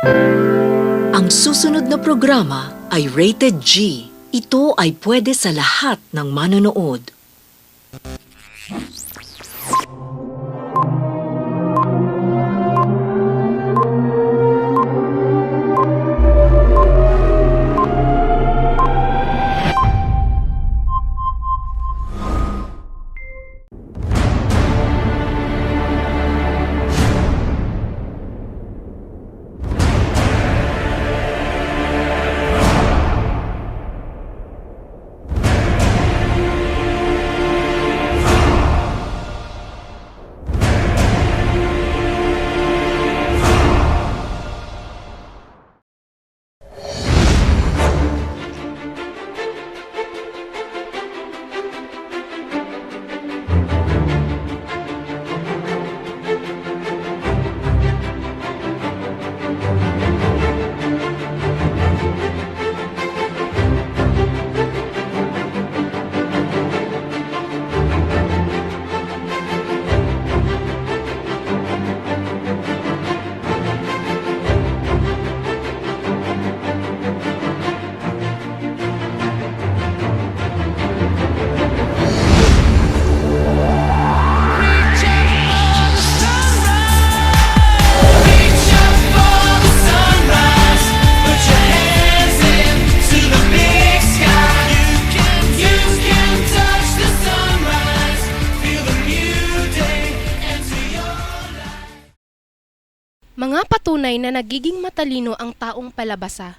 Ang susunod na programa ay Rated G. Ito ay pwede sa lahat ng manonood. Mga patunay na nagiging matalino ang taong palabasa.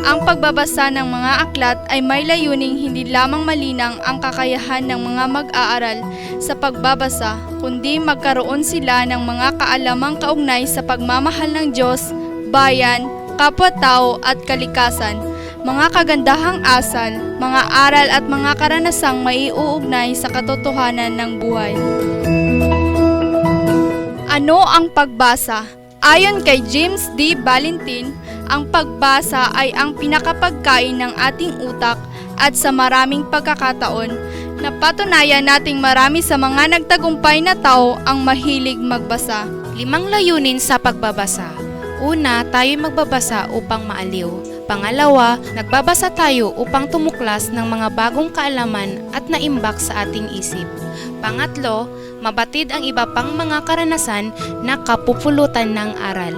Ang pagbabasa ng mga aklat ay may layuning hindi lamang malinang ang kakayahan ng mga mag-aaral sa pagbabasa, kundi magkaroon sila ng mga kaalamang kaugnay sa pagmamahal ng Diyos, bayan, kapwa-tao at kalikasan, mga kagandahang asal, mga aral at mga karanasang maiuugnay sa katotohanan ng buhay. Ano ang pagbasa? Ayon kay James D. Valentin, ang pagbasa ay ang pinakapagkain ng ating utak at sa maraming pagkakataon, napatunayan nating marami sa mga nagtagumpay na tao ang mahilig magbasa. 5 layunin sa pagbabasa. Una, tayo'y magbabasa upang maaliw. Pangalawa, nagbabasa tayo upang tumuklas ng mga bagong kaalaman at naimbak sa ating isip. Pangatlo, mabatid ang iba pang mga karanasan na kapupulutan ng aral.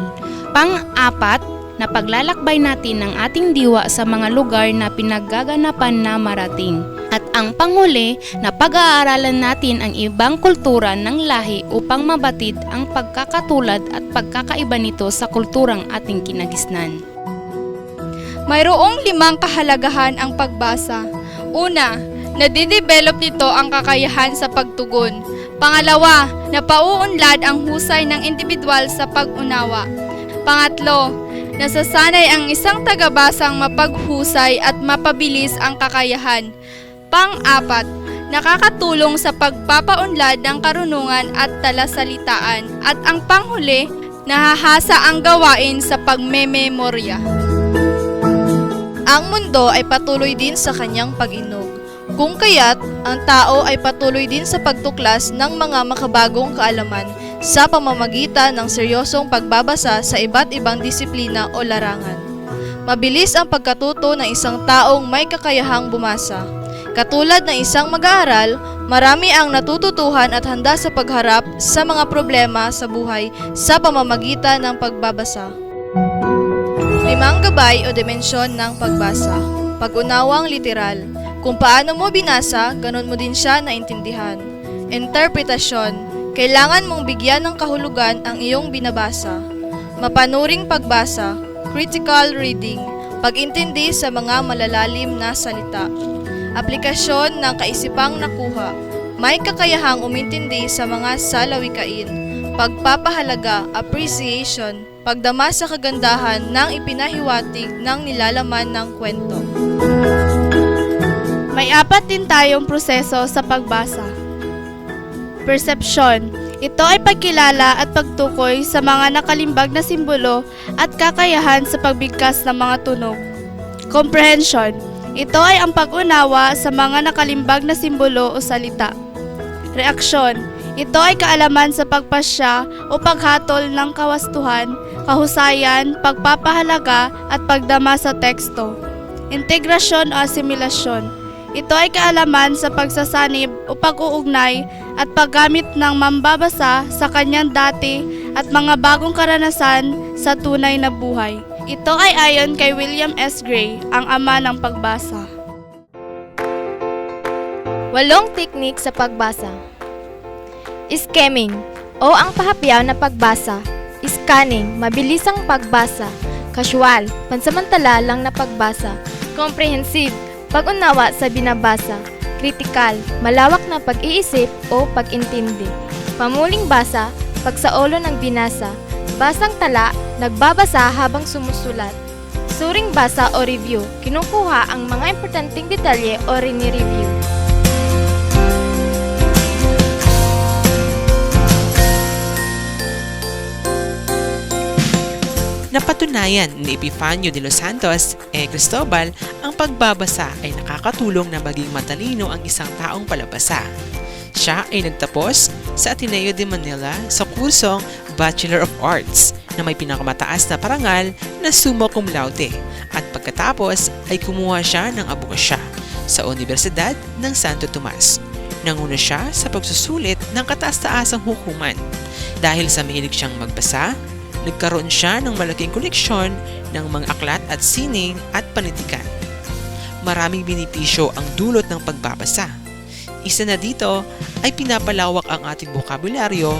Pang-apat, na paglalakbay natin ng ating diwa sa mga lugar na pinaggaganapan na marating. At ang panghuli, na pag-aaralan natin ang ibang kultura ng lahi upang mabatid ang pagkakatulad at pagkakaiba nito sa kulturang ating kinagisnan. Mayroong 5 kahalagahan ang pagbasa. Una, nadidevelop nito ang kakayahan sa pagtugon. Pangalawa, napauunlad ang husay ng individual sa pag-unawa. Pangatlo, nasasanay ang isang tagabasang mapaghusay at mapabilis ang kakayahan. Pang-apat, nakakatulong sa pagpapaunlad ng karunungan at talasalitaan. At ang panghuli, nahahasa ang gawain sa pagmememorya. Ang mundo ay patuloy din sa kanyang pag-inog. Kung kaya't, ang tao ay patuloy din sa pagtuklas ng mga makabagong kaalaman sa pamamagitan ng seryosong pagbabasa sa iba't ibang disiplina o larangan. Mabilis ang pagkatuto ng isang taong may kakayahang bumasa. Katulad ng isang mag-aaral, marami ang natututuhan at handa sa pagharap sa mga problema sa buhay sa pamamagitan ng pagbabasa. 5 gabay o dimensyon ng pagbasa. Pag-unawang literal. Kung paano mo binasa, ganun mo din siya naintindihan. Interpretasyon. Kailangan mong bigyan ng kahulugan ang iyong binabasa. Mapanuring pagbasa, critical reading, pag-intindi sa mga malalalim na salita. Aplikasyon ng kaisipang nakuha, may kakayahang umintindi sa mga salawikain. Pagpapahalaga, appreciation, pagdama sa kagandahan ng ipinahiwatig ng nilalaman ng kwento. May 4 din tayong proseso sa pagbasa. Perception. Ito ay pagkilala at pagtukoy sa mga nakalimbag na simbolo at kakayahan sa pagbigkas ng mga tunog. Comprehension. Ito ay ang pag-unawa sa mga nakalimbag na simbolo o salita. Reaksyon. Ito ay kaalaman sa pagpasya o paghatol ng kawastuhan, kahusayan, pagpapahalaga at pagdama sa teksto. Integrasyon o asimilasyon. Ito ay kaalaman sa pagsasanib o pag-uugnay at paggamit ng mambabasa sa kanyang dati at mga bagong karanasan sa tunay na buhay. Ito ay ayon kay William S. Gray, ang ama ng pagbasa. 8 teknik sa pagbasa. Skimming o ang pahapyaw na pagbasa. Scanning, mabilisang pagbasa. Casual, pansamantala lang na pagbasa. Comprehensive, pag-unawa sa binabasa. Critical, malawak na pag-iisip o pag-intindi. Pamuling basa, pagsaulo ng binasa. Basang tala, nagbabasa habang sumusulat. Suring basa o review, kinukuha ang mga importanteng detalye o rini-review. Napatunayan ni Epifanio de los Santos Cristobal ang pagbabasa ay nakakatulong na maging matalino ang isang taong palabasa. Siya ay nagtapos sa Ateneo de Manila sa kursong Bachelor of Arts na may pinakamataas na parangal na summa cum laude at pagkatapos ay kumuha siya ng abogasya sa Universidad ng Santo Tomas. Nanguna siya sa pagsusulit ng kataas-taasang hukuman. Dahil sa mahilig siyang magbasa, nagkaroon siya ng malaking koleksyon ng mga aklat at sining at panitikan. Maraming benepisyo ang dulot ng pagbabasa. Isa na dito ay pinapalawak ang ating bokabularyo,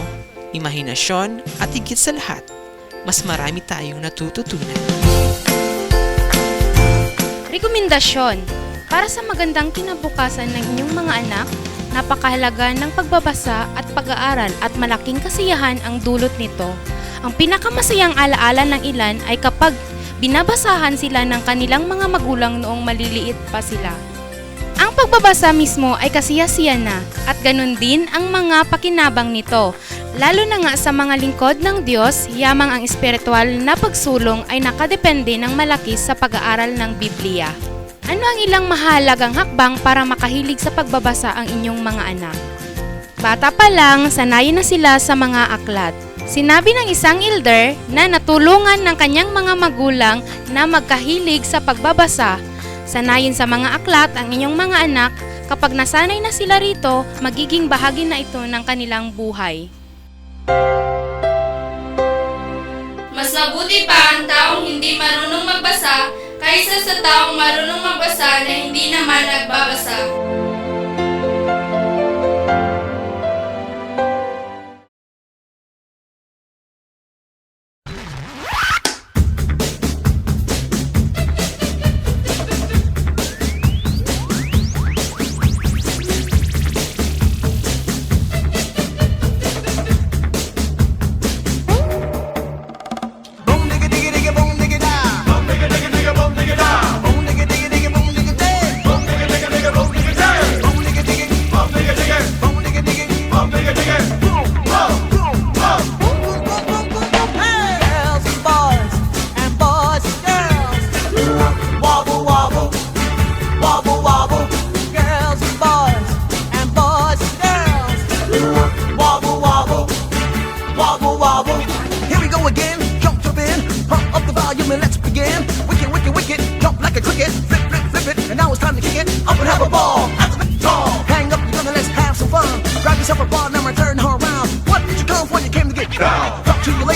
imahinasyon at higit sa lahat, mas marami tayong natututunan. Rekomendasyon. Para sa magandang kinabukasan ng inyong mga anak, napakahalaga ng pagbabasa at pag-aaral at malaking kasiyahan ang dulot nito. Ang pinakamasayang alaala ng ilan ay kapag binabasahan sila ng kanilang mga magulang noong maliliit pa sila. Ang pagbabasa mismo ay kasiyasiya na at ganun din ang mga pakinabang nito. Lalo na nga sa mga lingkod ng Diyos, yamang ang espiritual na pagsulong ay nakadepende ng malaki sa pag-aaral ng Biblia. Ano ang ilang mahalagang hakbang para makahilig sa pagbabasa ang inyong mga anak? Bata pa lang, sanayin na sila sa mga aklat. Sinabi ng isang elder na natulungan ng kanyang mga magulang na magkahilig sa pagbabasa. Sanayin sa mga aklat ang inyong mga anak. Kapag nasanay na sila rito, magiging bahagi na ito ng kanilang buhay. Mas mabuti pa ang taong hindi marunong magbasa kaysa sa taong marunong magbasa na hindi naman nagbabasa.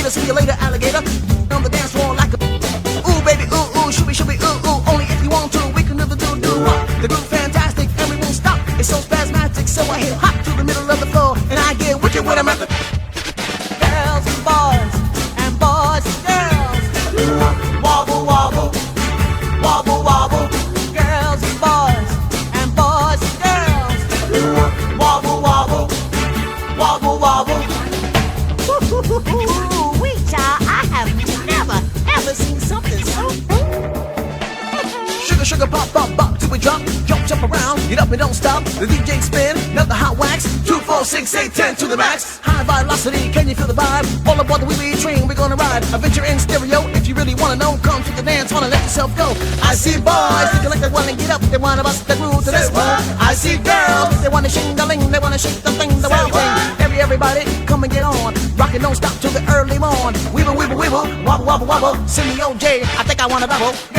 See you later, alligator. On the dance floor like a ooh, baby, ooh, ooh, shooby, shooby, ooh, ooh. Only if you want to, we can never do what? The groove fantastic, and we won't stop. It's so spasmodic, so I hit hop to the middle of the floor, and I get wicked when I'm at the girls and boys and girls. Wobble, wobble, wobble, wobble. Girls and boys and girls. Wobble, wobble, wobble, wobble. Ooh, child, I have never, ever seen something so Sugar, sugar, pop, pop, pop, till we drop. Jump, jump around, get up and don't stop. The DJ spin, another hot wax. 2, 4, 6, 8, 10 to the max. High velocity, can you feel the vibe? All aboard the wee train, we're gonna ride. Adventure in stereo, if you really wanna know. Come to the dance, wanna let yourself go. I see boys, thinking like they wanna get up. They wanna bust the groove to this one. I see girls, they wanna shing the ling, they wanna shake the thing, the wild thing. everybody, come and get on. Rockin' don't stop till the early morn. Weeble, weeble, weeble, wobble, wobble, wobble. Send me OJ, I think I wanna bubble.